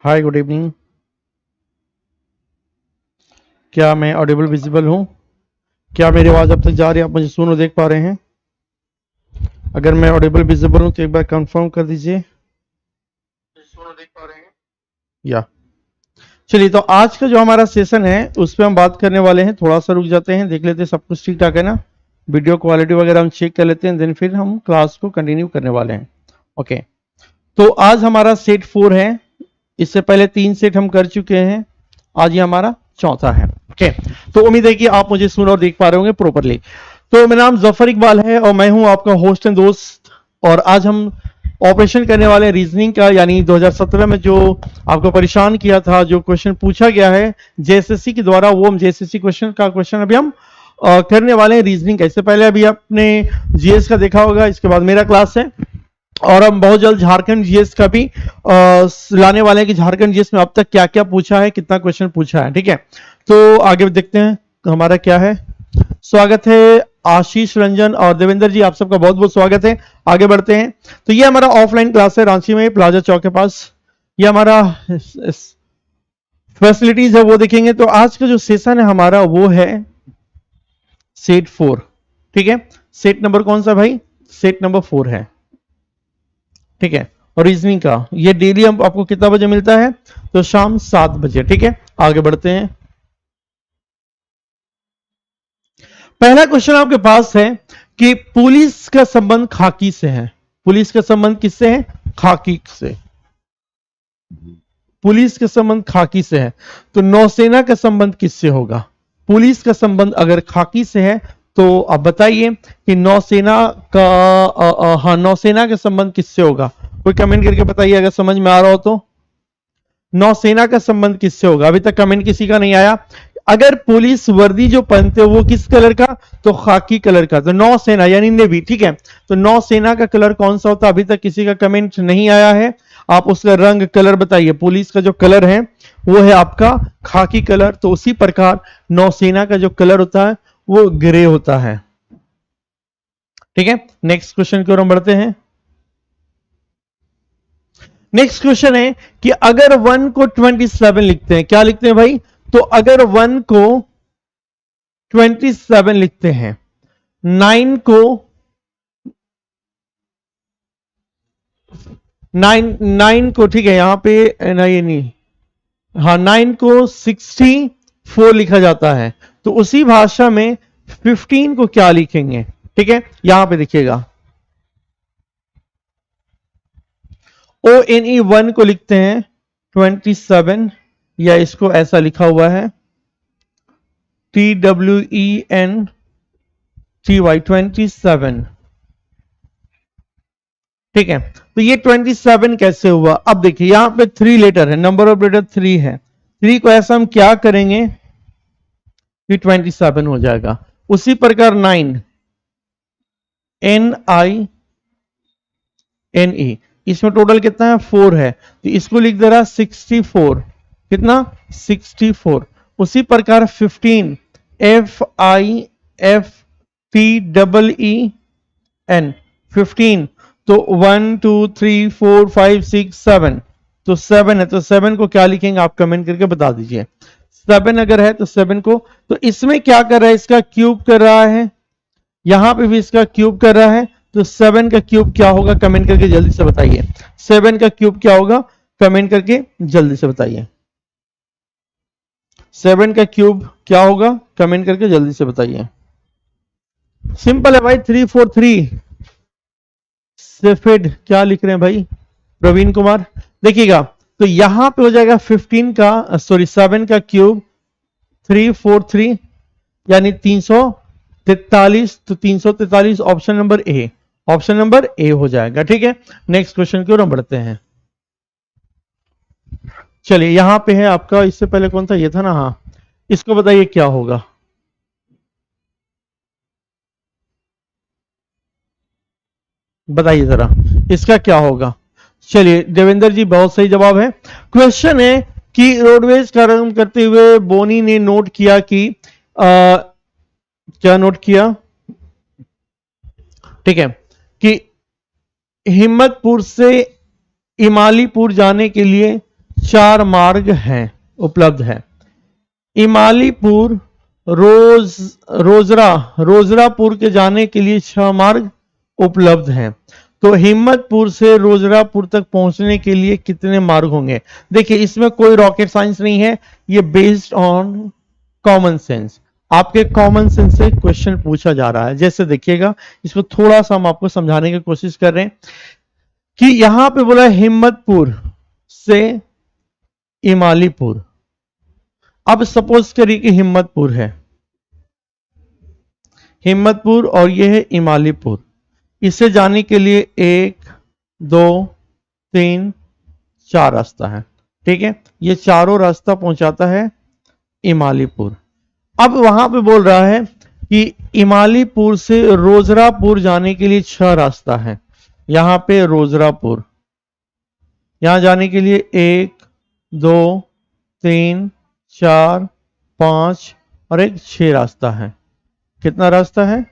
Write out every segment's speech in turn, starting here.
हाय, good evening. क्या मैं Audible visible हूँ? क्या मेरी आवाज़ अब तक जा रही है? आप मुझे सुन और देख पा रहे हैं? अगर मैं ऑडिबल विजिबल हूँ तो एक बार कंफर्म कर दीजिए। सुन और देख पा रहे हैं या चलिए, तो आज का जो हमारा सेशन है उस पर हम बात करने वाले हैं। थोड़ा सा रुक जाते हैं, देख लेते हैं सब कुछ ठीक ठाक है ना। वीडियो क्वालिटी वगैरह हम चेक कर लेते हैं, देन फिर हम क्लास को कंटिन्यू करने वाले हैं। ओके, तो आज हमारा सेट 4 है। इससे पहले 3 सेट हम कर चुके हैं, आज ये हमारा चौथा है। ओके, तो उम्मीद है कि आप मुझे सुन और देख पा रहे होंगे प्रॉपरली। तो मेरा नाम जफर इकबाल है और मैं हूं आपका होस्ट एंड दोस्त। और आज हम ऑपरेशन करने वाले रीजनिंग का, यानी 2017 में जो आपको परेशान किया था, जो क्वेश्चन पूछा गया है जेएसएससी के द्वारा, वो हम जेएसएससी क्वेश्चन अभी हम करने वाले हैं रीजनिंग का। इससे पहले अभी आपने जीएस का देखा होगा, इसके बाद मेरा क्लास है। और हम बहुत जल्द झारखंड जीएस का भी लाने वाले हैं कि झारखंड जीएस में अब तक क्या क्या पूछा है, कितना क्वेश्चन पूछा है। ठीक है, तो आगे देखते हैं हमारा क्या है। स्वागत है आशीष रंजन और देवेंद्र जी, आप सबका बहुत बहुत स्वागत है। आगे बढ़ते हैं। तो ये हमारा ऑफलाइन क्लास है रांची में, प्लाजा चौक के पास। ये हमारा फैसिलिटीज है वो देखेंगे। तो आज का जो सेशन है हमारा वो है सेट 4। ठीक है, सेट नंबर कौन सा भाई? सेट नंबर 4 है। ठीक है, और रीजनिंग का ये डेली हम आपको कितना बजे मिलता है? तो शाम 7 बजे। ठीक है, आगे बढ़ते हैं। पहला क्वेश्चन आपके पास है कि पुलिस का संबंध खाकी से है। पुलिस का संबंध किससे है? खाकी से। पुलिस का संबंध खाकी से है, तो नौसेना का संबंध किससे होगा? पुलिस का संबंध अगर खाकी से है तो आप बताइए कि नौसेना का हाँ, नौसेना का संबंध किससे होगा? कोई कमेंट करके बताइए अगर समझ में आ रहा हो तो। नौसेना का संबंध किससे होगा? अभी तक कमेंट किसी का नहीं आया। अगर पुलिस वर्दी जो पहनते हो वो किस कलर का? तो खाकी कलर का। तो नौसेना यानी नेवी। ठीक है, तो नौसेना का कलर कौन सा होता है? अभी तक किसी का कमेंट नहीं आया है। आप उसका रंग कलर बताइए। पुलिस का जो कलर है वो है आपका खाकी कलर, तो उसी प्रकार नौसेना का जो कलर होता है वो ग्रे होता है। ठीक है, नेक्स्ट क्वेश्चन की ओर हम बढ़ते हैं। नेक्स्ट क्वेश्चन है कि अगर 1 को 27 लिखते हैं, क्या लिखते हैं भाई? तो अगर 1 को 27 लिखते हैं, 9 को 9 को, ठीक है, यहां पे नहीं नहीं, हाँ, 9 को 64 लिखा जाता है, तो उसी भाषा में 15 को क्या लिखेंगे? ठीक है, यहां पे देखिएगा, ONE 1 को लिखते हैं 27, या इसको ऐसा लिखा हुआ है TWENTY 27। ठीक है, तो ये 27 कैसे हुआ? अब देखिए यहां पे 3 लेटर है, नंबर ऑफ लेटर 3 है। 3 को ऐसा हम क्या करेंगे कि 27 हो जाएगा। उसी प्रकार 9, NINE, इसमें टोटल कितना है? 4 है, तो इसको लिख दे रहा 64। कितना? 64। उसी प्रकार 15, FIFTEEN, 15। तो 1 2 3 4 5 6 7, तो 7 है, तो 7 को क्या लिखेंगे आप कमेंट करके बता दीजिए। 7 अगर है तो 7 को, तो इसमें क्या कर रहा है? इसका क्यूब कर रहा है, यहां पे भी इसका क्यूब कर रहा है, तो 7 का क्यूब क्या होगा? कमेंट करके जल्दी से बताइए। 7 का क्यूब क्या होगा? कमेंट करके जल्दी से बताइए। 7 का क्यूब क्या होगा? कमेंट करके जल्दी से बताइए। सिंपल है भाई, 343। सेफेड क्या लिख रहे हैं भाई? प्रवीण कुमार, देखिएगा, तो यहां पे हो जाएगा 15 का, सॉरी 7 का क्यूब 343, यानी 343। तो 343 option number A, option number A हो जाएगा। ठीक है, नेक्स्ट क्वेश्चन की ओर हम बढ़ते हैं। चलिए, यहां पे है आपका, इससे पहले कौन था? ये था ना, हाँ, इसको बताइए क्या होगा? बताइए जरा, इसका क्या होगा? चलिए, देवेंद्र जी बहुत सही जवाब है। क्वेश्चन है कि रोडवेज का काम करते हुए बोनी ने नोट किया कि क्या नोट किया? ठीक है, कि हिम्मतपुर से इमालीपुर जाने के लिए 4 मार्ग हैं, उपलब्ध है। इमालीपुर रोजरापुर के जाने के लिए 6 मार्ग उपलब्ध हैं। तो हिम्मतपुर से रोजरापुर तक पहुंचने के लिए कितने मार्ग होंगे? देखिए इसमें कोई रॉकेट साइंस नहीं है, ये बेस्ड ऑन कॉमन सेंस, आपके कॉमन सेंस से क्वेश्चन पूछा जा रहा है। जैसे देखिएगा, इसको थोड़ा सा हम आपको समझाने की कोशिश कर रहे हैं कि यहां पे बोला हिम्मतपुर से इमालीपुर। अब सपोज करिए कि हिम्मतपुर है, हिम्मतपुर और ये है इमालीपुर। इसे जाने के लिए 1 2 3 4 रास्ता है, ठीक है। ये चारों रास्ता पहुंचाता है इमालीपुर। अब वहां पे बोल रहा है कि इमालीपुर से रोजरापुर जाने के लिए 6 रास्ता है। यहां पे रोजरापुर, यहां जाने के लिए 1 2 3 4 5 और एक 6 रास्ता है। कितना रास्ता है?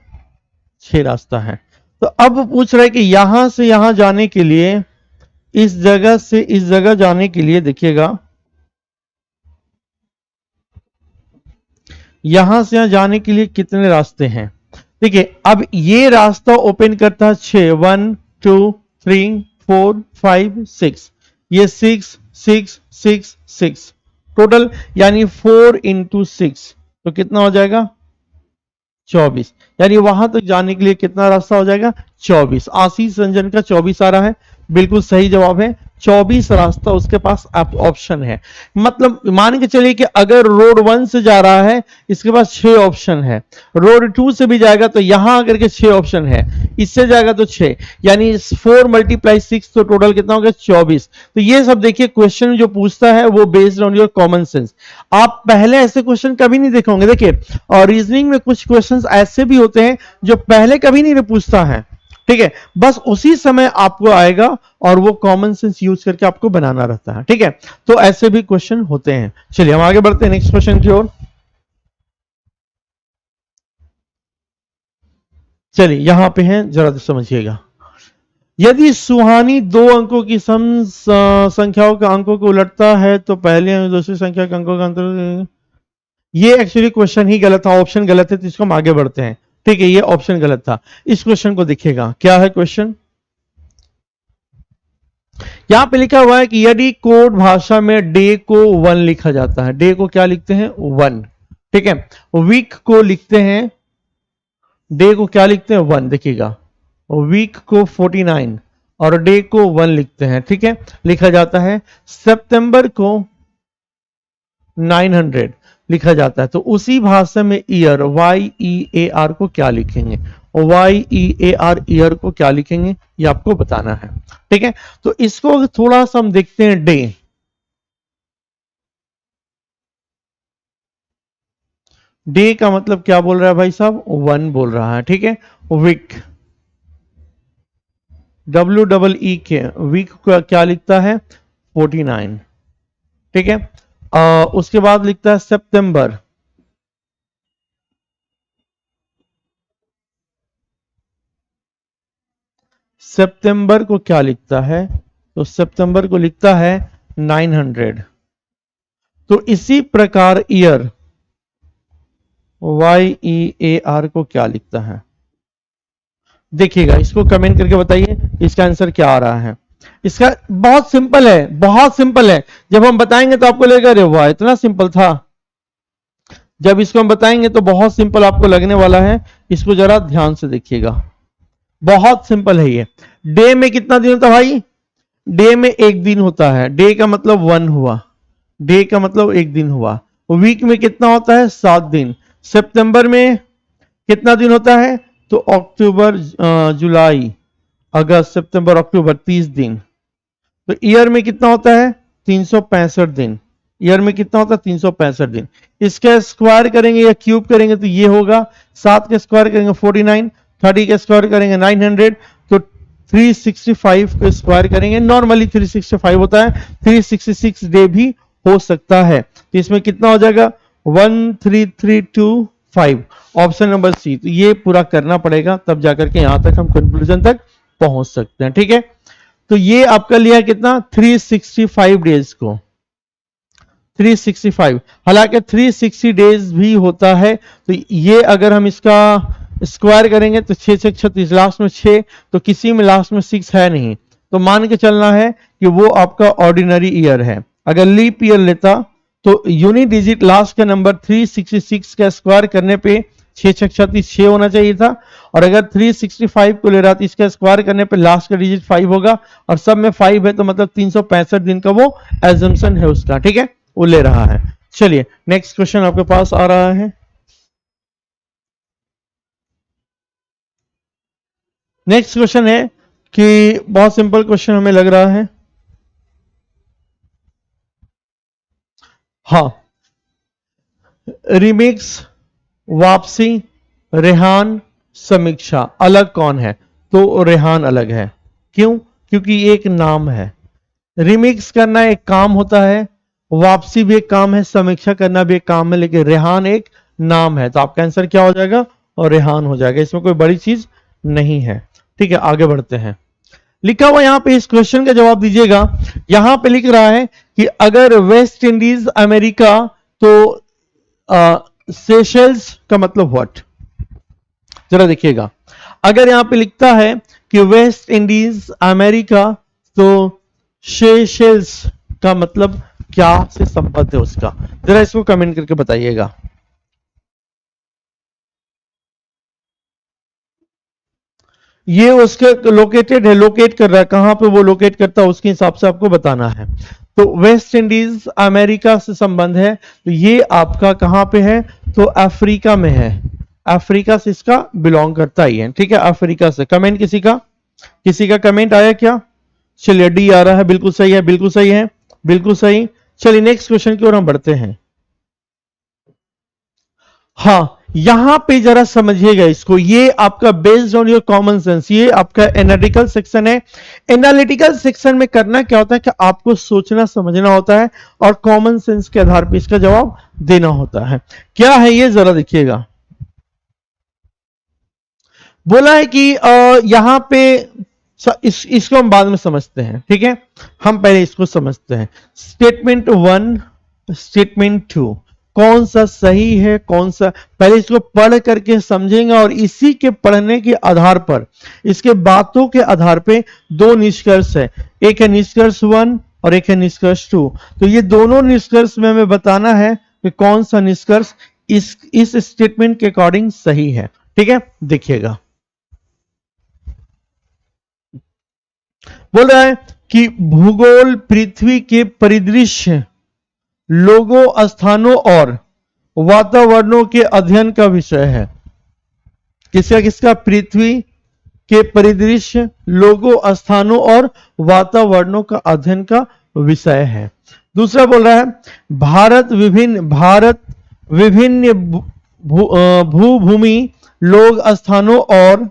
6 रास्ता है। तो अब पूछ रहा है कि यहां से यहां जाने के लिए, इस जगह से इस जगह जाने के लिए, देखिएगा यहां से यहां जाने के लिए कितने रास्ते हैं। देखिए अब ये रास्ता ओपन करता है 6, 1 2 3 4 5 6, ये 6 6 6 6 टोटल, यानी 4 इंटू 6, तो कितना हो जाएगा? 24। यानी वहां तक जाने के लिए कितना रास्ता हो जाएगा? 24। आशीष रंजन का 24 आ रहा है, बिल्कुल सही जवाब है। 24 रास्ता उसके पास ऑप्शन है। मतलब मान के चलिए कि अगर रोड 1 से जा रहा है, इसके पास 6 ऑप्शन है। रोड 2 से भी जाएगा तो यहां अगर के 6 ऑप्शन है, इससे जाएगा तो 6, यानी 4 × 6 तो टोटल कितना हो गया? 24। तो ये सब देखिए क्वेश्चन जो पूछता है वो based on your common sense. आप पहले ऐसे क्वेश्चन कभी नहीं देखे होंगे। देखिए और रीजनिंग में कुछ क्वेश्चंस ऐसे भी होते हैं जो पहले कभी नहीं पूछता है, ठीक है, बस उसी समय आपको आएगा और वो कॉमन सेंस यूज करके आपको बनाना रहता है, ठीक है। तो ऐसे भी क्वेश्चन होते हैं। चलिए हम आगे बढ़ते हैं नेक्स्ट क्वेश्चन की ओर। चलिए यहां पे हैं, जरा समझिएगा। यदि सुहानी 2 अंकों की सम संख्याओं के अंकों को उलटता है तो पहले और दूसरी संख्या के अंकों का अंतर, ये एक्चुअली क्वेश्चन ही गलत था, ऑप्शन गलत है, तो इसको हम आगे बढ़ते हैं, ठीक है। ये ऑप्शन गलत था। इस क्वेश्चन को देखिएगा, क्या है क्वेश्चन। यहां पे लिखा हुआ है कि यदि कोड भाषा में डे को 1 लिखा जाता है, डे को क्या लिखते हैं? 1, ठीक है। वीक को लिखते हैं, डे को क्या लिखते हैं? 1। देखिएगा वीक को 49 और डे को 1 लिखते हैं, ठीक है, लिखा जाता है। सितंबर को 900 लिखा जाता है, तो उसी भाषा में ईयर YEAR को क्या लिखेंगे? YEAR ईयर को क्या लिखेंगे, ये आपको बताना है, ठीक है। तो इसको थोड़ा सा हम देखते हैं। डे का मतलब क्या बोल रहा है भाई साहब? 1 बोल रहा है, ठीक है। वीक WEEK, वीक का क्या लिखता है? 49, ठीक है। उसके बाद लिखता है सितंबर, सितंबर को क्या लिखता है? तो सितंबर को लिखता है 900। तो इसी प्रकार ईयर YEAR को क्या लिखता है? देखिएगा, इसको कमेंट करके बताइए इसका आंसर क्या आ रहा है। इसका बहुत सिंपल है, बहुत सिंपल है। जब हम बताएंगे तो आपको लगेगा अरे वाह इतना सिंपल था। जब इसको हम बताएंगे तो बहुत सिंपल आपको लगने वाला है। इसको जरा ध्यान से देखिएगा, बहुत सिंपल है ये। डे में कितना दिन होता है भाई? डे में 1 दिन होता है। डे का मतलब 1 हुआ, डे का मतलब 1 दिन हुआ। वीक में कितना होता है? 7 दिन। सितंबर में कितना दिन होता है? तो अक्टूबर जुलाई अगस्त सितंबर अक्टूबर 30 दिन। तो ईयर में कितना होता है? 365 दिन। ईयर में कितना होता है? 365 दिन। इसका स्क्वायर करेंगे या क्यूब करेंगे तो ये होगा। 7 के स्क्वायर करेंगे 49, 30 के स्क्वायर करेंगे 900, तो 365 के स्क्वायर करेंगे। नॉर्मली 365 होता है, 366 डे भी हो सकता है। तो इसमें कितना हो जाएगा? 13325, ऑप्शन नंबर सी। तो ये पूरा करना पड़ेगा, तब जाकर के यहां तक हम कंक्लूजन तक पहुंच सकते हैं, ठीक है। तो ये आपका लिया कितना? 365 डेज को, 365, हालांकि 360 डेज भी होता है। तो ये अगर हम इसका स्क्वायर करेंगे तो 6 6 36, लास्ट में 6, तो किसी में लास्ट में 6 है नहीं, तो मान के चलना है कि वो आपका ऑर्डिनरी ईयर है। अगर लीप ईयर लेता तो यूनिट डिजिट लास्ट का नंबर 366 का स्क्वायर करने पे 6 6 36 6 होना चाहिए था, और अगर 365 को ले रहा तो इसका स्क्वायर करने पे लास्ट का डिजिट 5 होगा, और सब में 5 है तो मतलब 365 दिन का वो एजम्पशन है उसका, ठीक है, वो ले रहा है। चलिए नेक्स्ट क्वेश्चन आपके पास आ रहा है। नेक्स्ट क्वेश्चन है कि बहुत सिंपल क्वेश्चन हमें लग रहा है। हाँ, रिमिक्स, वापसी, रेहान, समीक्षा, अलग कौन है? तो रेहान अलग है। क्यों? क्योंकि ये एक नाम है। रिमिक्स करना एक काम होता है, वापसी भी एक काम है, समीक्षा करना भी एक काम है, लेकिन रेहान एक नाम है। तो आपका आंसर क्या हो जाएगा? और रेहान हो जाएगा, इसमें कोई बड़ी चीज नहीं है। ठीक है, आगे बढ़ते हैं। लिखा हुआ यहां पे इस क्वेश्चन का जवाब दीजिएगा। यहां पे लिख रहा है कि अगर वेस्ट इंडीज अमेरिका, तो सेशल्स का मतलब व्हाट? जरा देखिएगा, अगर यहां पे लिखता है कि वेस्ट इंडीज अमेरिका, तो सेशल्स का मतलब क्या से संबंध है उसका? जरा इसको कमेंट करके बताइएगा। ये उसके लोकेटेड है, लोकेट कर रहा है, कहां पे वो लोकेट करता है उसके हिसाब से आपको बताना है। तो वेस्ट इंडीज अमेरिका से संबंध है, तो ये आपका कहां पे है? तो अफ्रीका में है। अफ्रीका से इसका बिलोंग करता ही है। ठीक है, अफ्रीका से। कमेंट किसी का कमेंट आया क्या? चलिए, डी आ रहा है, बिल्कुल सही है, बिल्कुल सही है, बिल्कुल सही। चलिए नेक्स्ट क्वेश्चन की ओर हम बढ़ते हैं। हाँ, यहां पे जरा समझिएगा इसको, ये आपका based on your common sense, ये आपका एनालिटिकल सेक्शन है। एनालिटिकल सेक्शन में करना क्या होता है कि आपको सोचना समझना होता है और कॉमन सेंस के आधार पर इसका जवाब देना होता है। क्या है ये, जरा देखिएगा। बोला है कि यहां पे इसको हम बाद में समझते हैं, ठीक है, हम पहले इसको समझते हैं। स्टेटमेंट 1, स्टेटमेंट 2, कौन सा सही है, कौन सा, पहले इसको पढ़ करके समझेंगे, और इसी के पढ़ने के आधार पर, इसके बातों के आधार पे दो निष्कर्ष है, एक है निष्कर्ष 1 और एक है निष्कर्ष 2। तो ये दोनों निष्कर्ष में हमें बताना है कि कौन सा निष्कर्ष इस स्टेटमेंट के अकॉर्डिंग सही है। ठीक है, देखिएगा। बोल रहा है कि भूगोल पृथ्वी के परिदृश्य, लोगों, स्थानों और वातावरणों के अध्ययन का विषय है। किसका? पृथ्वी के परिदृश्य, लोगों, स्थानों और वातावरणों का अध्ययन का विषय है। दूसरा बोल रहा है भारत विभिन्न भूभूमि, लोग, स्थानों और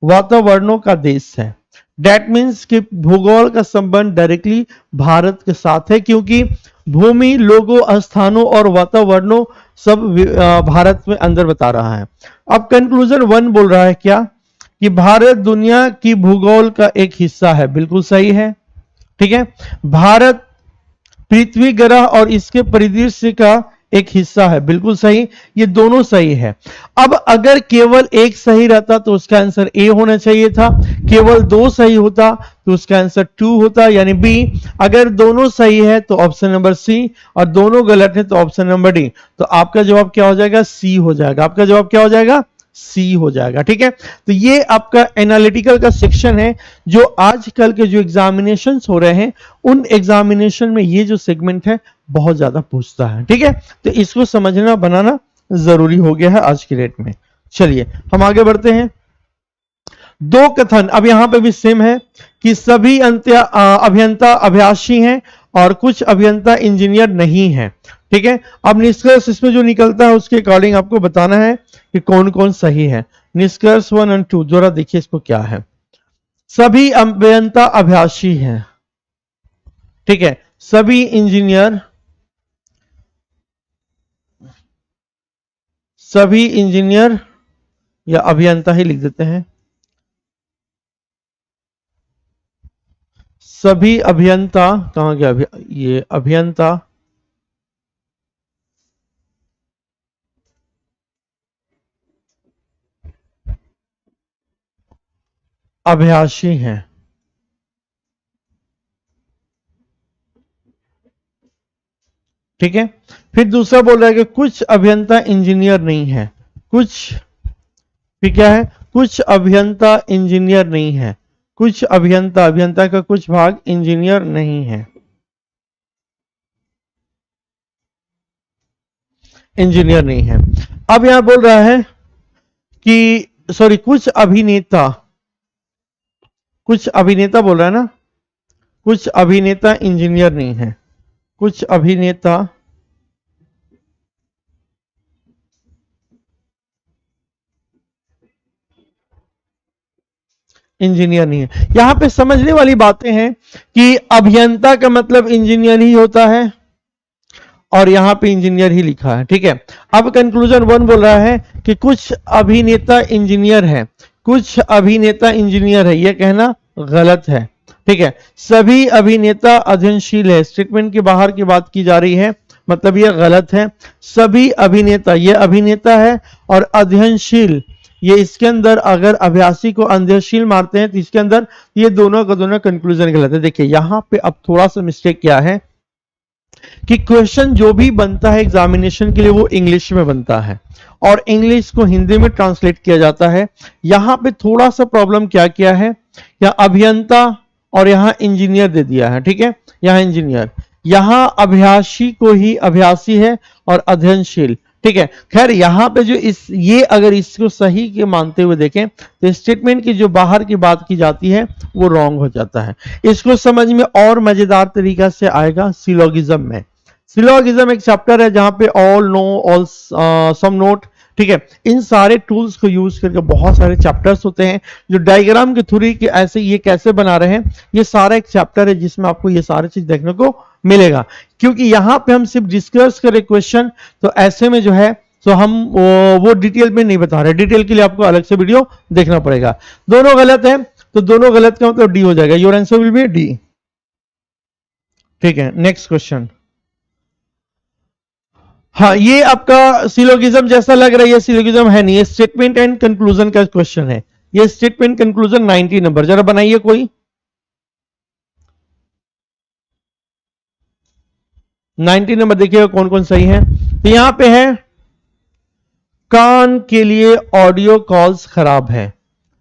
वातावरणों का देश है। डेट मीन्स कि भूगोल का संबंध डायरेक्टली भारत के साथ है, क्योंकि भूमि, लोगों, स्थानों और वातावरणों सब भारत में अंदर बता रहा है। अब कंक्लूजन 1 बोल रहा है क्या? कि भारत दुनिया की भूगोल का एक हिस्सा है। बिल्कुल सही है। ठीक है, भारत पृथ्वी ग्रह और इसके परिदृश्य का एक हिस्सा है। बिल्कुल सही, ये दोनों सही है। अब अगर केवल एक सही रहता तो उसका आंसर ए होना चाहिए था, केवल 2 सही होता तो उसका आंसर 2 होता, यानी बी। अगर दोनों सही है तो ऑप्शन नंबर सी, और दोनों गलत है तो ऑप्शन नंबर डी। तो आपका जवाब क्या हो जाएगा? सी हो जाएगा। आपका जवाब क्या हो जाएगा? सी हो जाएगा। ठीक है, तो ये आपका एनालिटिकल का सेक्शन है, जो आजकल के जो एग्जामिनेशन हो रहे हैं उन एग्जामिनेशन में ये जो सेगमेंट है बहुत ज्यादा पूछता है। ठीक है, तो इसको समझना बनाना जरूरी हो गया है आज की डेट में। चलिए हम आगे बढ़ते हैं। दो कथन अब यहां पे भी सेम है कि सभी अभियंता अभ्यासी हैं और कुछ अभियंता इंजीनियर नहीं है। ठीक है, अब निष्कर्ष इसमें जो निकलता है उसके अकॉर्डिंग आपको बताना है कि कौन कौन सही है। निष्कर्ष 1 और 2 जरा देखिए इसको क्या है। सभी अभियंता अभ्यासी हैं। ठीक है, सभी इंजीनियर, सभी इंजीनियर या अभियंता ही लिख देते हैं, सभी अभियंता, कहां गया ये अभियंता अभ्यासी हैं। ठीक है, फिर दूसरा बोल रहा है कि कुछ अभियंता इंजीनियर नहीं है। कुछ, फिर क्या है, कुछ अभियंता इंजीनियर नहीं है। कुछ अभियंता, अभियंता का कुछ भाग इंजीनियर नहीं है, इंजीनियर नहीं है। अब यहां बोल रहा है कि सॉरी, कुछ अभिनेता, कुछ अभिनेता बोल रहा है ना, कुछ अभिनेता इंजीनियर नहीं है। कुछ अभिनेता इंजीनियर नहीं है। यहां पे समझने वाली बातें हैं कि अभियंता का मतलब इंजीनियर ही होता है और यहां पे इंजीनियर ही लिखा है। ठीक है, अब कंक्लूजन 1 बोल रहा है कि कुछ अभिनेता इंजीनियर है। कुछ अभिनेता इंजीनियर है, यह कहना गलत है। ठीक है, सभी अभिनेता अध्ययनशील है। स्टेटमेंट के बाहर की बात की जा रही है, मतलब यह गलत है। सभी अभिनेता, यह अभिनेता है, और अध्ययनशील, ये इसके अंदर अगर अभ्यासी को अध्ययनशील मारते हैं तो इसके अंदर ये दोनों का दोनों कंक्लूजन गलत है। देखिए यहां पे अब थोड़ा सा मिस्टेक क्या है कि क्वेश्चन जो भी बनता है एग्जामिनेशन के लिए वो इंग्लिश में बनता है और इंग्लिश को हिंदी में ट्रांसलेट किया जाता है। यहां पे थोड़ा सा प्रॉब्लम क्या किया है, या अभियंता और यहां इंजीनियर दे दिया है। ठीक है, यहां इंजीनियर, यहां अभ्यासी को ही अभ्यासी है और अध्ययनशील। ठीक है, खैर यहां पे जो ये अगर इसको सही के मानते हुए देखें तो स्टेटमेंट की जो बाहर की बात की जाती है वो रॉन्ग हो जाता है। इसको समझ में और मजेदार तरीका से आएगा सिलोगिज्म में। सिलोगिज्म एक चैप्टर है जहां पे ऑल, नो, ऑल, सम, नोट, ठीक है, इन सारे टूल्स को यूज करके बहुत सारे चैप्टर्स होते हैं जो डायग्राम के थ्रू कि ऐसे ये कैसे बना रहे हैं, ये सारा एक चैप्टर है जिसमें आपको ये सारी चीज देखने को मिलेगा। क्योंकि यहां पे हम सिर्फ डिस्कस करें क्वेश्चन, तो ऐसे में जो है तो हम वो डिटेल में नहीं बता रहे, डिटेल के लिए आपको अलग से वीडियो देखना पड़ेगा। दोनों गलत है, तो दोनों गलत का मतलब डी हो जाएगा। Your answer will B D. ठीक है, नेक्स्ट क्वेश्चन। हाँ, ये आपका सिलोगिज्म जैसा लग रहा है, ये सिलोगिज्म है नहीं, ये स्टेटमेंट एंड कंक्लूजन का क्वेश्चन है। ये स्टेटमेंट कंक्लूजन 90 नंबर, जरा बनाइए कोई। 90 नंबर देखिएगा कौन कौन सही है। तो यहां पे है, कान के लिए ऑडियो कॉल्स खराब है।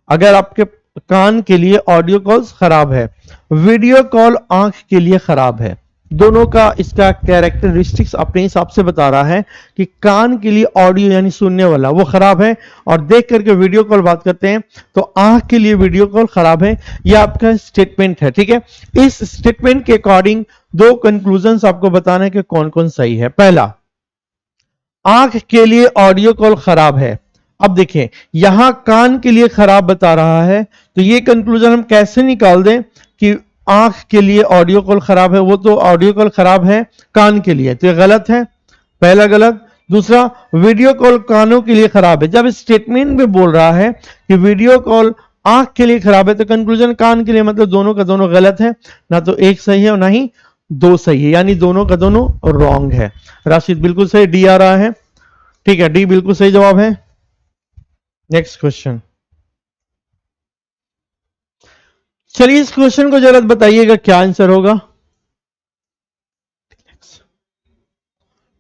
अगर आपके कान के लिए ऑडियो कॉल्स खराब है, वीडियो कॉल आंख के लिए खराब है। दोनों का इसका कैरेक्टरिस्टिक्स अपने हिसाब से बता रहा है कि कान के लिए ऑडियो यानी सुनने वाला वो खराब है, और देख करके वीडियो कॉल बात करते हैं तो आंख के लिए वीडियो कॉल खराब है। यह आपका स्टेटमेंट है। ठीक है, इस स्टेटमेंट के अकॉर्डिंग दो कंक्लूजन आपको बताना है कि कौन कौन सही है। पहला, आंख के लिए ऑडियो कॉल खराब है। अब देखें यहां कान के लिए खराब बता रहा है, तो ये कंक्लूजन हम कैसे निकाल दें कि आंख के लिए ऑडियो कॉल खराब है, वो तो ऑडियो कॉल खराब है कान के लिए, तो ये गलत है, पहला गलत। दूसरा, वीडियो कॉल कानों के लिए खराब है। जब स्टेटमेंट में बोल रहा है कि वीडियो कॉल आंख के लिए खराब है, तो कंक्लूजन कान के लिए, मतलब दोनों का दोनों गलत है, ना तो एक सही है और ना ही दो सही है, यानी दोनों का दोनों रॉन्ग है। राशिद बिल्कुल सही, डी आ रहा है। ठीक है, डी बिल्कुल सही जवाब है। Next question. चलिए इस क्वेश्चन को जरा बताइएगा क्या आंसर होगा।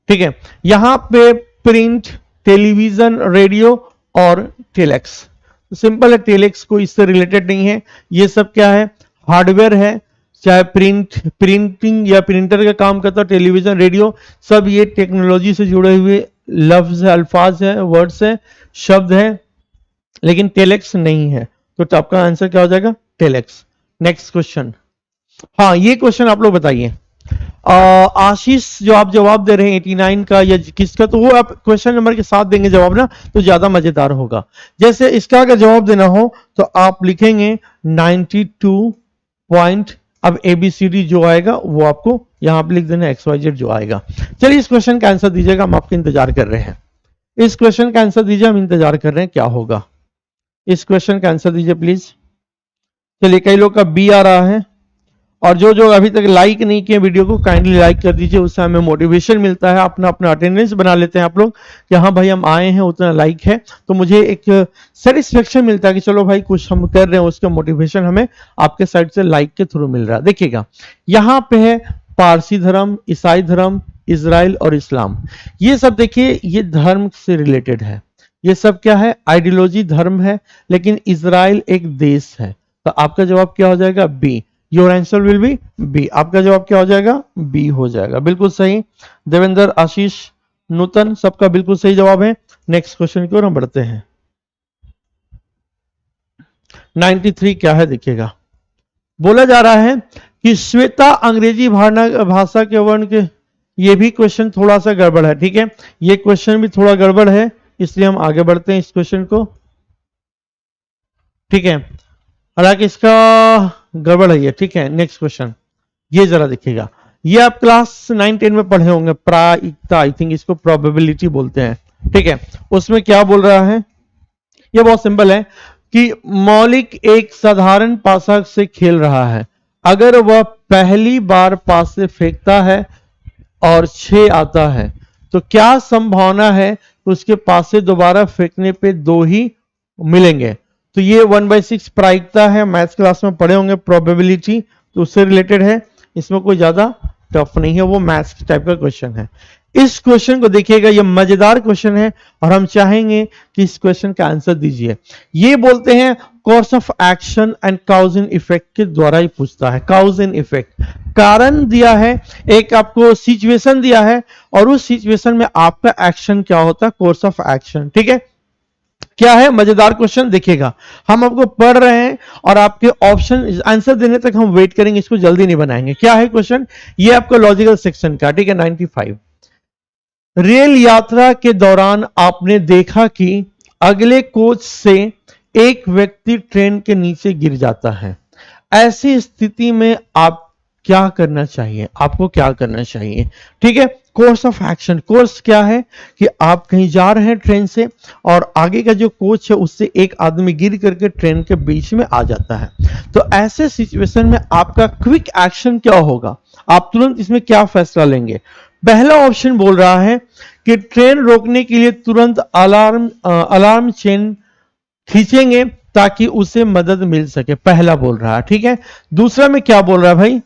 ठीक है, यहां पे प्रिंट, टेलीविजन, रेडियो और टेलेक्स। सिंपल है, टेलेक्स को इससे रिलेटेड नहीं है। ये सब क्या है, हार्डवेयर है, चाहे प्रिंटिंग या प्रिंटर का काम करता, टेलीविजन, रेडियो, सब ये टेक्नोलॉजी से जुड़े हुए लफ्ज है, अल्फाज है, वर्ड्स है, शब्द है, लेकिन टेलेक्स नहीं है। तो आपका आंसर क्या हो जाएगा, टेलेक्स। Next question. हाँ, ये क्वेश्चन आप लोग बताइए। आशीष जो आप जवाब दे रहे हैं 89 का या किसका, तो वो आप क्वेश्चन नंबर के साथ देंगे जवाब ना, तो ज्यादा मजेदार होगा। जैसे इसका अगर जवाब देना हो तो आप लिखेंगे 92 पॉइंट, अब ABCD जो आएगा वो आपको यहां पे लिख देना, XYZ जो आएगा। चलिए इस क्वेश्चन का आंसर दीजिएगा, हम आपका इंतजार कर रहे हैं। इस क्वेश्चन का आंसर दीजिए, हम इंतजार कर रहे हैं क्या होगा। इस क्वेश्चन का आंसर दीजिए प्लीज। चलिए, कई लोग का बी आ रहा है और जो जो अभी तक लाइक नहीं किए वीडियो को काइंडली लाइक कर दीजिए, उससे हमें मोटिवेशन मिलता है, अपना अपना अटेंडेंस बना लेते हैं आप लोग कि हाँ भाई हम आए हैं, उतना लाइक है, तो मुझे एक सेटिस्फेक्शन मिलता है कि चलो भाई कुछ हम कर रहे हैं, उसका मोटिवेशन हमें आपके साइड से लाइक के थ्रू मिल रहा है। देखिएगा यहाँ पे है पारसी धर्म, ईसाई धर्म, इजराइल और इस्लाम। ये सब देखिए ये धर्म से रिलेटेड है, ये सब क्या है, आइडियोलॉजी धर्म है, लेकिन इजराइल एक देश है। तो आपका जवाब क्या हो जाएगा, B. Your answer will be B. आपका जवाब क्या हो जाएगा, बी हो जाएगा, बिल्कुल सही। देवेंद्र, आशीष, नूतन, सबका बिल्कुल सही जवाब है। नेक्स्ट क्वेश्चन की ओर हम बढ़ते हैं। 93 क्या है देखिएगा, बोला जा रहा है कि श्वेता अंग्रेजी भाषा के वर्ण के, ये भी क्वेश्चन थोड़ा सा गड़बड़ है, ठीक है, ये क्वेश्चन भी थोड़ा गड़बड़ है, इसलिए हम आगे बढ़ते हैं इस क्वेश्चन को, ठीक है, हालांकि इसका गड़बड़ है ये, ठीक है। नेक्स्ट क्वेश्चन ये जरा देखिएगा, ये आप क्लास 9-10 में पढ़े होंगे, प्रायिकता, आई थिंक इसको प्रोबेबिलिटी बोलते हैं, ठीक है। उसमें क्या बोल रहा है, ये बहुत सिंपल है कि मौलिक एक साधारण पासा से खेल रहा है, अगर वह पहली बार पास से फेंकता है और 6 आता है तो क्या संभावना है उसके पास से दोबारा फेंकने पे 2 ही मिलेंगे। तो ये 1/6 प्रायिकता है, मैथ्स क्लास में पढ़े होंगे, प्रोबेबिलिटी, तो उससे रिलेटेड है, इसमें कोई ज्यादा टफ नहीं है, वो मैथ्स टाइप का क्वेश्चन है। इस क्वेश्चन को देखिएगा, ये मजेदार क्वेश्चन है और हम चाहेंगे कि इस क्वेश्चन का आंसर दीजिए। ये बोलते हैं course of action and cause and effect के द्वारा ही पूछता है, काउज एंड इफेक्ट, कारण दिया है, एक आपको सिचुएशन दिया है और उस सिचुएशन में आपका एक्शन क्या होता है, कोर्स ऑफ एक्शन, ठीक है। क्या है, मजेदार क्वेश्चन देखिएगा, हम आपको पढ़ रहे हैं और आपके ऑप्शन आंसर देने तक हम वेट करेंगे, इसको जल्दी नहीं बनाएंगे। क्या है क्वेश्चन, ये आपका लॉजिकल सेक्शन का, ठीक है। 95, रेल यात्रा के दौरान आपने देखा कि अगले कोच से एक व्यक्ति ट्रेन के नीचे गिर जाता है, ऐसी स्थिति में आप क्या करना चाहिए, आपको क्या करना चाहिए, ठीक है। कोर्स ऑफ एक्शन, कोर्स क्या है कि आप कहीं जा रहे हैं ट्रेन से और आगे का जो कोच है उससे एक आदमी गिर करके ट्रेन के बीच में आ जाता है, तो ऐसे सिचुएशन में आपका क्विक एक्शन क्या होगा, आप तुरंत इसमें क्या फैसला लेंगे। पहला ऑप्शन बोल रहा है कि ट्रेन रोकने के लिए तुरंत अलार्म चेन खींचेंगे ताकि उसे मदद मिल सके, पहला बोल रहा है, ठीक है। दूसरा में क्या बोल रहा है भाई,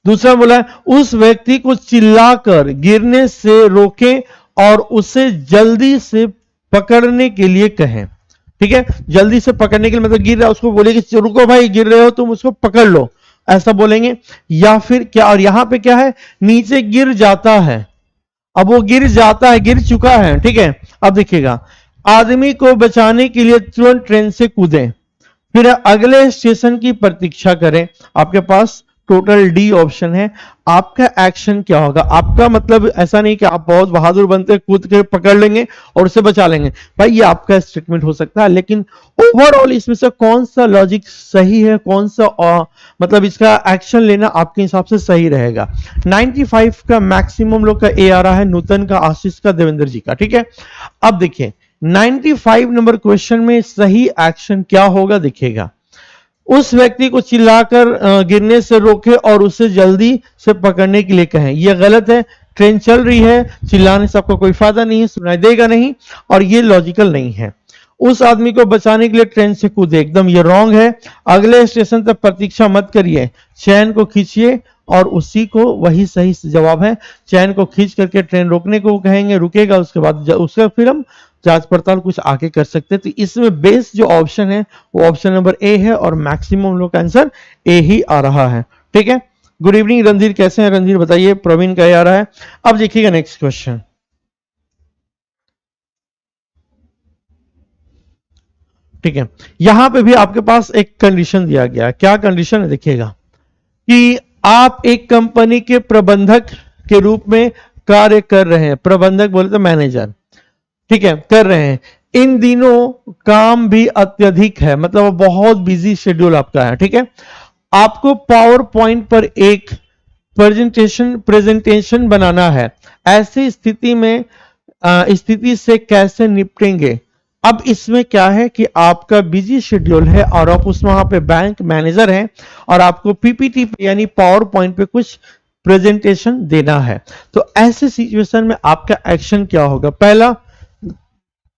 दूसरा बोला है उस व्यक्ति को चिल्लाकर गिरने से रोके और उसे जल्दी से पकड़ने के लिए कहें, ठीक है। जल्दी से पकड़ने के लिए मतलब गिर रहा है उसको बोले कि रुको भाई गिर रहे हो तुम, उसको पकड़ लो, ऐसा बोलेंगे। या फिर क्या, और यहां पे क्या है, नीचे गिर जाता है, अब वो गिर जाता है, गिर चुका है, ठीक है। अब देखिएगा, आदमी को बचाने के लिए तुरंत ट्रेन से कूदें, फिर अगले स्टेशन की प्रतीक्षा करें। आपके पास टोटल डी ऑप्शन है, आपका एक्शन क्या होगा। आपका मतलब ऐसा नहीं कि आप बहुत बहादुर बनते कूद के पकड़ लेंगे और उसे बचा लेंगे, भाई ये आपका स्टेटमेंट हो सकता है, लेकिन ओवरऑल इसमें से कौन सा लॉजिक सही है, कौन सा मतलब इसका एक्शन लेना आपके हिसाब से सही रहेगा। 95 का मैक्सिमम लोग का ए आ रहा है, नूतन का, आशीष का, देवेंद्र जी का, ठीक है। अब देखिए 95 नंबर क्वेश्चन में सही एक्शन क्या होगा, देखिएगा, उस व्यक्ति को चिल्लाकर गिरने से रोके और उसे जल्दी से पकड़ने के लिए कहें। यह गलत है, ट्रेन चल रही है, चिल्लाने से आपको कोई फायदा नहीं है, सुनाई देगा नहीं, और ये लॉजिकल नहीं है। उस आदमी को बचाने के लिए ट्रेन से कूदे, एकदम ये रॉन्ग है। अगले स्टेशन तक प्रतीक्षा मत करिए, चैन को खींचिए और उसी को, वही सही जवाब है, चैन को खींच करके ट्रेन रोकने को कहेंगे, रुकेगा, उसके बाद उसका फिर हम जांच पड़ताल कुछ आगे कर सकते हैं। तो इसमें बेस जो ऑप्शन है वो ऑप्शन नंबर ए है और मैक्सिमम लोग का आंसर ए ही आ रहा है, ठीक है। गुड इवनिंग रणधीर, कैसे हैं रणधीर बताइए, प्रवीण का आ रहा है। अब देखिएगा नेक्स्ट क्वेश्चन, ठीक है। यहां पे भी आपके पास एक कंडीशन दिया गया है, क्या कंडीशन है देखिएगा, कि आप एक कंपनी के प्रबंधक के रूप में कार्य कर रहे हैं, प्रबंधक बोले तो मैनेजर, ठीक है, कर रहे हैं। इन दिनों काम भी अत्यधिक है, मतलब बहुत बिजी शेड्यूल आपका है, ठीक है। आपको पावर पॉइंट पर एक प्रेजेंटेशन बनाना है, ऐसी स्थिति में स्थिति से कैसे निपटेंगे, अब इसमें क्या है कि आपका बिजी शेड्यूल है और आप उसमें वहां पे बैंक मैनेजर हैं और आपको पीपीटी पे यानी पावर पॉइंट पे कुछ प्रेजेंटेशन देना है। तो ऐसे सिचुएशन में आपका एक्शन क्या होगा? पहला,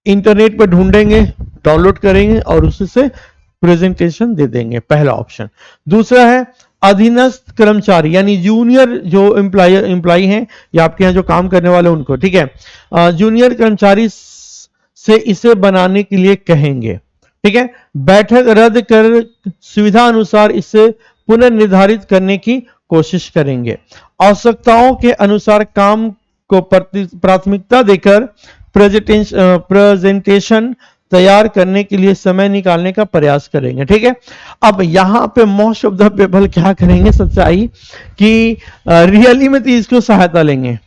इंटरनेट पर ढूंढेंगे, डाउनलोड करेंगे और उससे प्रेजेंटेशन दे देंगे, पहला ऑप्शन। दूसरा है अधीनस्थ कर्मचारी यानी जूनियर जो एम्प्लॉय हैं या आपके यहाँ जो काम करने वाले उनको, ठीक है, जूनियर कर्मचारी से इसे बनाने के लिए कहेंगे, ठीक है। बैठक रद्द कर सुविधा अनुसार इसे पुनर्निर्धारित करने की कोशिश करेंगे। आवश्यकताओं के अनुसार काम को प्राथमिकता देकर प्रेजेंटेशन तैयार करने के लिए समय निकालने का प्रयास करेंगे, ठीक है। अब यहां पे मोस्ट ऑफ द पीपल क्या करेंगे, सच्चाई कि रियली में तो इसको सहायता लेंगे,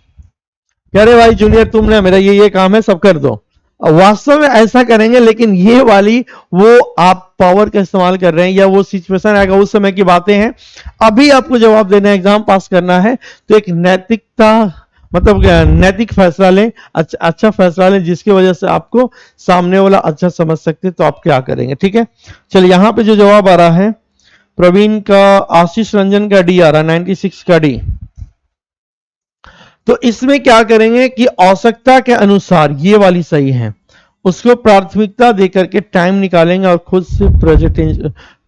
कह रहे भाई जूनियर तुमने मेरा ये काम है सब कर दो। वास्तव में ऐसा करेंगे, लेकिन ये वाली वो आप पावर का इस्तेमाल कर रहे हैं या वो सिचुएशन आएगा, उस समय की बातें हैं। अभी आपको जवाब देना है, एग्जाम पास करना है, तो एक नैतिकता मतलब नैतिक फैसला लें, अच्छा फैसला लें जिसकी वजह से आपको सामने वाला अच्छा समझ सकते, तो आप क्या करेंगे, ठीक है। चलिए यहां पे जो जवाब आ रहा है प्रवीण का, आशीष रंजन का डी आ रहा है, 96 का डी। तो इसमें क्या करेंगे कि आवश्यकता के अनुसार ये वाली सही है, उसको प्राथमिकता देकर के टाइम निकालेंगे और खुद से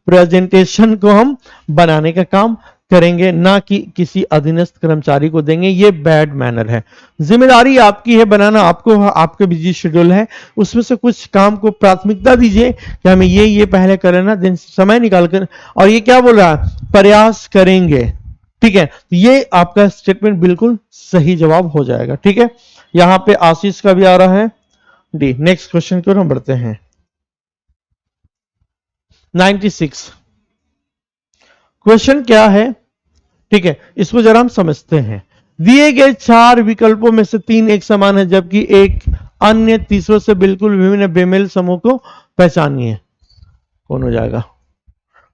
प्रेजेंटेशन को हम बनाने का काम करेंगे, ना कि किसी अधीनस्थ कर्मचारी को देंगे। ये बैड मैनर है। जिम्मेदारी आपकी है बनाना, आपके बिजी शेड्यूल है, उसमें से कुछ काम को प्राथमिकता दीजिए कि हमें ये पहले करना, दिन समय निकालकर। और ये क्या बोल रहा है, प्रयास करेंगे, ठीक है। ये आपका स्टेटमेंट बिल्कुल सही जवाब हो जाएगा, ठीक है। यहां पे आशीष का भी आ रहा है डी। नेक्स्ट क्वेश्चन की ओर हम बढ़ते हैं। 96 क्वेश्चन क्या है, ठीक है, इसको जरा हम समझते हैं। दिए गए 4 विकल्पों में से 3 एक समान है, जबकि एक अन्य तीसरों से बिल्कुल विभिन्न बेमेल समूह को पहचानिए। कौन हो जाएगा?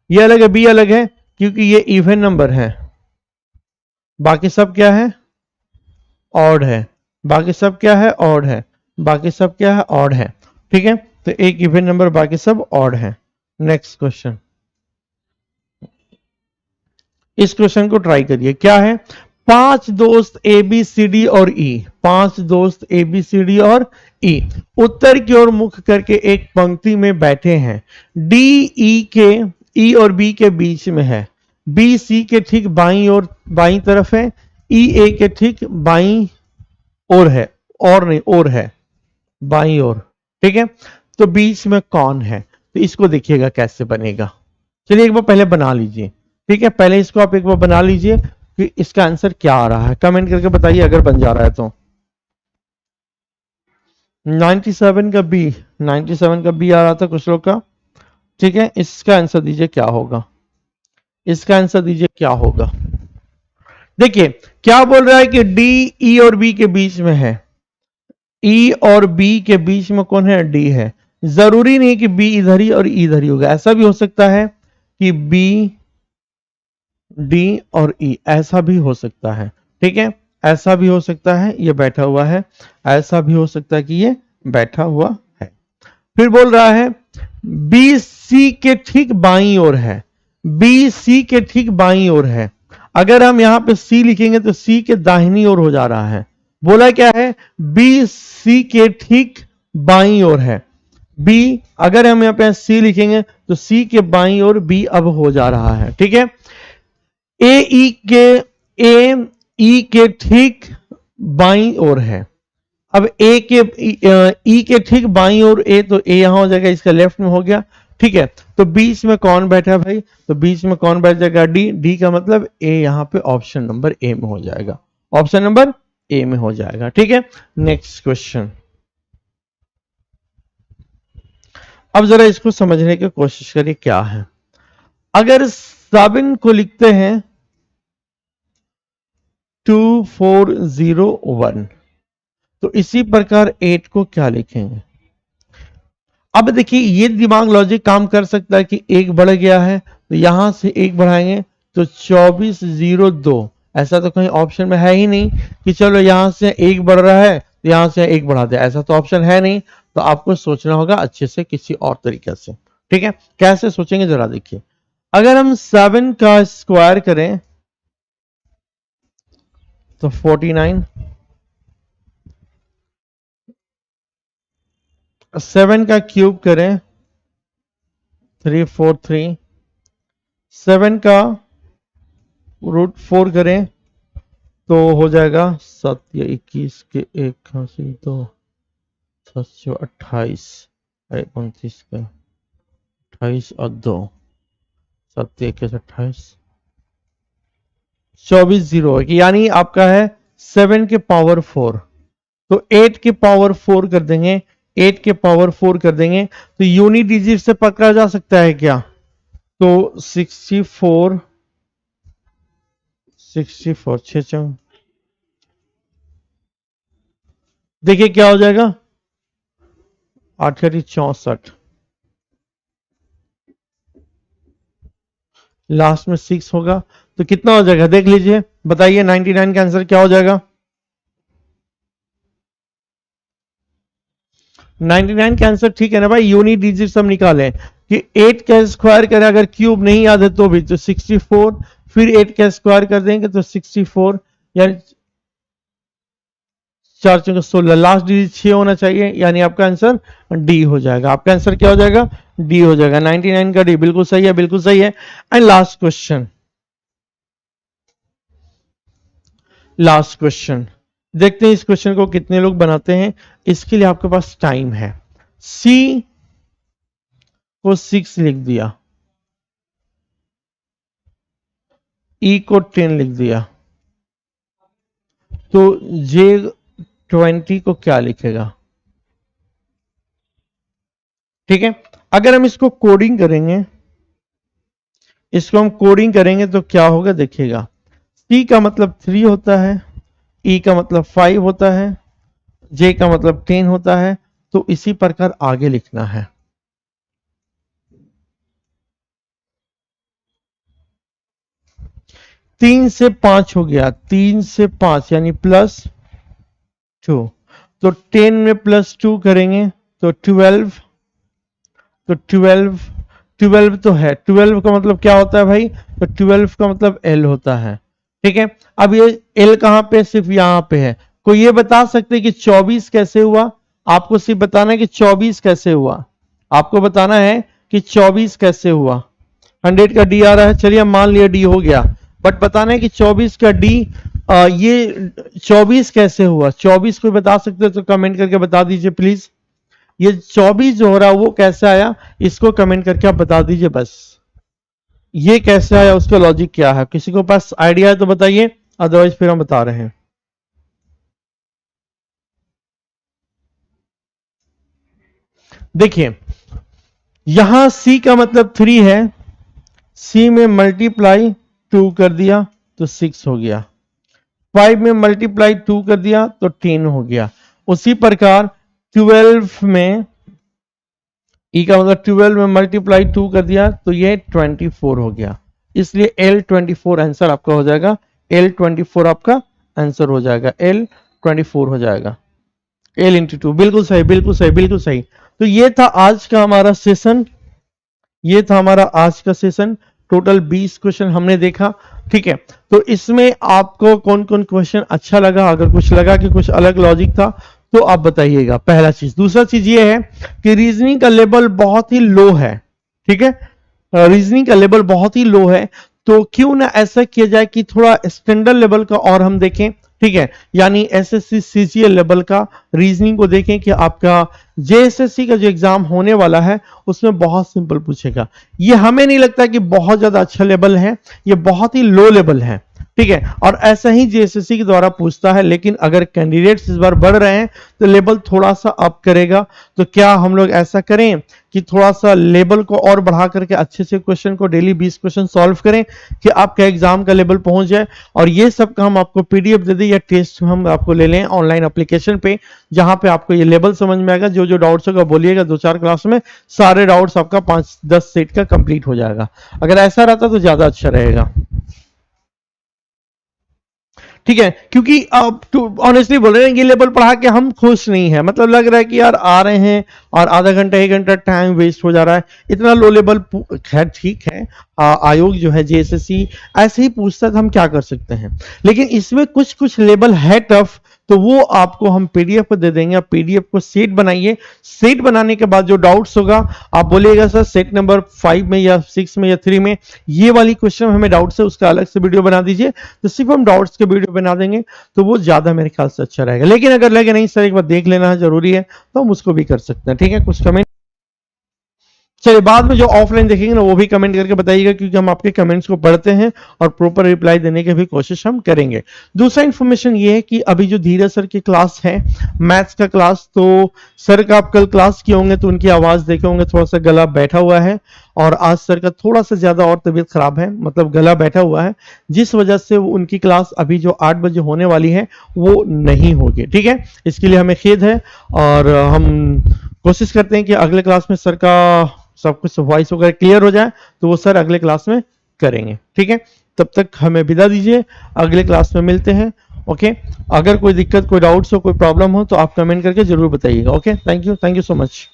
ये अलग है, बी अलग है, क्योंकि ये इवन नंबर है, बाकी सब क्या है, ऑड है। बाकी सब क्या है, ऑड है। बाकी सब क्या है, ऑड है, ठीक है। तो एक इवन नंबर, बाकी सब ऑड है। नेक्स्ट क्वेश्चन, इस क्वेश्चन को ट्राई करिए। क्या है, 5 दोस्त ए बी सी डी और ई, 5 दोस्त ए बी सी डी और ई उत्तर की ओर मुख करके एक पंक्ति में बैठे हैं। डी ई और बी के बीच में है, बी सी के ठीक बाईं तरफ है, ई ए के ठीक बाईं ओर है, और नहीं और है, बाईं ओर, ठीक है। तो बीच में कौन है? तो इसको देखिएगा कैसे बनेगा। चलिए एक बार पहले बना लीजिए, ठीक है। पहले इसको आप एक बार बना लीजिए कि इसका आंसर क्या आ रहा है, कमेंट करके बताइए अगर बन जा रहा है तो। 97 का बी, 97 का बी आ रहा था कुछ लोग का, ठीक है। इसका आंसर दीजिए क्या होगा, इसका आंसर दीजिए क्या होगा। देखिए क्या बोल रहा है कि डी ई और बी के बीच में है, ई और बी के बीच में कौन है, डी है। जरूरी नहीं कि बी इधर ही और ई इधर ही होगा, ऐसा भी हो सकता है कि बी डी और ई, ऐसा भी हो सकता है, ठीक है। ऐसा भी हो सकता है ये बैठा हुआ है, ऐसा भी हो सकता है कि ये बैठा हुआ है। फिर बोल रहा है बी सी के ठीक बाईं ओर है, बी सी के ठीक बाईं ओर है। अगर हम यहां पे सी लिखेंगे तो सी के दाहिनी ओर हो जा रहा है। बोला क्या है, बी सी के ठीक बाईं ओर है। बी, अगर हम यहां पे सी लिखेंगे तो सी के बाईं ओर बी अब हो जा रहा है, ठीक है। ए ई के ठीक बाईं ओर है। अब ए के ई के ठीक बाईं ओर ए, तो ए यहां हो जाएगा, इसका लेफ्ट में हो गया, ठीक है। तो बीच में कौन बैठा है भाई, तो बीच में कौन बैठ जाएगा, डी। डी का मतलब ए, यहां पे ऑप्शन नंबर ए में हो जाएगा, ऑप्शन नंबर ए में हो जाएगा, ठीक है। नेक्स्ट क्वेश्चन, अब जरा इसको समझने की कोशिश करिए क्या है। अगर साबिन को लिखते हैं 2401, तो इसी प्रकार 8 को क्या लिखेंगे। अब देखिए ये दिमाग लॉजिक काम कर सकता है कि एक बढ़ गया है तो यहां से एक बढ़ाएंगे तो 2402, ऐसा तो कहीं ऑप्शन में है ही नहीं कि चलो यहां से एक बढ़ रहा है तो यहां से एक बढ़ा दे, ऐसा तो ऑप्शन है नहीं। तो आपको सोचना होगा अच्छे से किसी और तरीके से। ठीक है, कैसे सोचेंगे जरा देखिए। अगर हम 7 का स्क्वायर करें तो 49, 7 का क्यूब करें 343, 7 का रूट 4 करें तो हो जाएगा 7 या 21 के 1 2 7 28, 29 का 28 और 2 7 21 28 24 जीरो, यानी आपका है 7 के पावर 4, तो 8 के पावर 4 कर देंगे, 8 के पावर 4 कर देंगे तो यूनिट डिजिट से पकड़ा जा सकता है क्या? तो 64 6 देखिए क्या हो जाएगा, 8 64, लास्ट में 6 होगा तो कितना हो जाएगा देख लीजिए, बताइए 99 का आंसर क्या हो जाएगा? 99 का आंसर, ठीक है ना भाई, यूनिट डिजिट सब निकालें कि 8 का स्क्वायर करें, अगर क्यूब नहीं याद है तो भी, तो 64, फिर 8 का स्क्वायर कर देंगे तो 64, यानी 4 4 16, लास्ट डिजिट 6 होना चाहिए, यानी आपका आंसर डी हो जाएगा। आपका आंसर क्या हो जाएगा? डी हो जाएगा। 99 का डी बिल्कुल सही है, बिल्कुल सही है। And last question, last question देखते हैं इस क्वेश्चन को कितने लोग बनाते हैं। इसके लिए आपके पास टाइम है। सी को 6 लिख दिया, ई को 10 लिख दिया, तो जे 20 को क्या लिखेगा? ठीक है, अगर हम इसको कोडिंग करेंगे, इसको हम कोडिंग करेंगे तो क्या होगा देखिएगा। सी का मतलब 3 होता है, ई का मतलब 5 होता है, जे का मतलब 10 होता है, तो इसी प्रकार आगे लिखना है। तीन से 5 हो गया, 3 से 5 यानी +2, तो 10 में +2 करेंगे तो 12, तो 12 तो है, 12 का मतलब क्या होता है भाई? तो 12 का मतलब L होता है। ठीक है, अब ये L कहां पे? सिर्फ यहां पे है। कोई ये बता सकते कि 24 कैसे हुआ? आपको सिर्फ बताना है कि 24 कैसे हुआ, आपको बताना है कि 24 कैसे हुआ। 100 का डी आ रहा है, चलिए मान लिया डी हो गया, बट बताना है कि 24 का डी ये 24 कैसे हुआ? 24 कोई बता सकते हो तो कमेंट करके बता दीजिए प्लीज। ये 24 जो हो रहा है वो कैसे आया, इसको कमेंट करके आप बता दीजिए बस। ये कैसे आया, उसका लॉजिक क्या है? किसी को पास आइडिया है तो बताइए, अदरवाइज फिर हम बता रहे हैं। देखिए यहां सी का मतलब 3 है, सी में मल्टीप्लाई 2 कर दिया तो 6 हो गया, 5 में मल्टीप्लाई 2 कर दिया तो 10 हो गया। उसी प्रकार 12 में, ई का मतलब 12 में मल्टीप्लाई 2 कर दिया तो ये 24 हो गया, इसलिए L24 आंसर आपका हो जाएगा। L24 आपका आंसर हो जाएगा, L24 हो जाएगा, L इंटू 2। बिल्कुल सही, बिल्कुल सही, बिल्कुल सही। तो ये था आज का हमारा सेशन, ये था हमारा आज का सेशन। टोटल 20 क्वेश्चन हमने देखा। ठीक है, तो इसमें आपको कौन कौन क्वेश्चन अच्छा लगा? अगर कुछ लगा कि कुछ अलग लॉजिक था तो आप बताइएगा, पहला चीज। दूसरा चीज ये है कि रीजनिंग का लेवल बहुत ही लो है। ठीक है, रीजनिंग का लेवल बहुत ही लो है, तो क्यों ना ऐसा किया जाए कि थोड़ा स्टैंडर्ड लेवल का और हम देखें। ठीक है, यानी एसएससी सीजीएल लेवल का रीजनिंग को देखें कि आपका जेएसएससी का जो एग्जाम होने वाला है उसमें बहुत सिंपल पूछेगा। ये हमें नहीं लगता कि बहुत ज्यादा अच्छा लेवल है, ये बहुत ही लो लेवल है। ठीक है, और ऐसा ही जेएसएससी के द्वारा पूछता है, लेकिन अगर कैंडिडेट्स इस बार बढ़ रहे हैं तो लेवल थोड़ा सा अप करेगा। तो क्या हम लोग ऐसा करें कि थोड़ा सा लेवल को और बढ़ा करके अच्छे से क्वेश्चन को डेली 20 क्वेश्चन सॉल्व करें कि आपका एग्जाम का लेवल पहुंच जाए, और ये सब का हम आपको पीडीएफ दे दें या टेस्ट हम आपको ले लें ऑनलाइन एप्लीकेशन पे, जहां पे आपको ये लेवल समझ में आएगा। जो जो डाउट्स होगा बोलिएगा, 2-4 क्लास में सारे डाउट्स आपका 5-10 सेट का कंप्लीट हो जाएगा। अगर ऐसा रहता तो ज्यादा अच्छा रहेगा। ठीक है, क्योंकि अब ऑनेस्टली बोल रहे हैं ये लेवल पढ़ा के हम खुश नहीं है, मतलब लग रहा है कि यार आ रहे हैं और आधा घंटा 1 घंटा टाइम वेस्ट हो जा रहा है, इतना लो लेवल। खैर ठीक है, आयोग जो है जेएसएससी ऐसे ही पूछता है तो हम क्या कर सकते हैं, लेकिन इसमें कुछ कुछ लेवल है टफ, तो वो आपको हम पीडीएफ पर दे देंगे। आप पीडीएफ को सेट बनाइए, सेट बनाने के बाद जो डाउट्स होगा आप बोलिएगा सर सेट नंबर 5 में या 6 में या 3 में ये वाली क्वेश्चन हमें डाउट्स है, उसका अलग से वीडियो बना दीजिए, तो सिर्फ हम डाउट्स के वीडियो बना देंगे, तो वो ज्यादा मेरे ख्याल से अच्छा रहेगा। लेकिन अगर लगे नहीं सर एक बार देख लेना जरूरी है, तो हम उसको भी कर सकते हैं। ठीक है, कुछ कमेंट चलिए बाद में जो ऑफलाइन देखेंगे ना वो भी कमेंट करके बताइएगा, क्योंकि हम आपके कमेंट्स को पढ़ते हैं और प्रॉपर रिप्लाई देने की भी कोशिश हम करेंगे। दूसरा इंफॉर्मेशन ये है कि अभी जो धीरज सर की क्लास है मैथ्स का क्लास, तो सर का आप कल क्लास किए होंगे तो उनकी आवाज देखे होंगे, थोड़ा सा गला बैठा हुआ है और आज सर का थोड़ा सा ज्यादा और तबीयत खराब है, मतलब गला बैठा हुआ है, जिस वजह से उनकी क्लास अभी जो 8 बजे होने वाली है वो नहीं होगी। ठीक है, इसके लिए हमें खेद है और हम कोशिश करते हैं कि अगले क्लास में सर का सब कुछ वॉइस वगैरह क्लियर हो जाए, तो वो सर अगले क्लास में करेंगे। ठीक है, तब तक हमें विदा दीजिए, अगले क्लास में मिलते हैं। ओके, अगर कोई दिक्कत, कोई डाउट्स हो, कोई प्रॉब्लम हो तो आप कमेंट करके जरूर बताइएगा। Okay, thank you so much.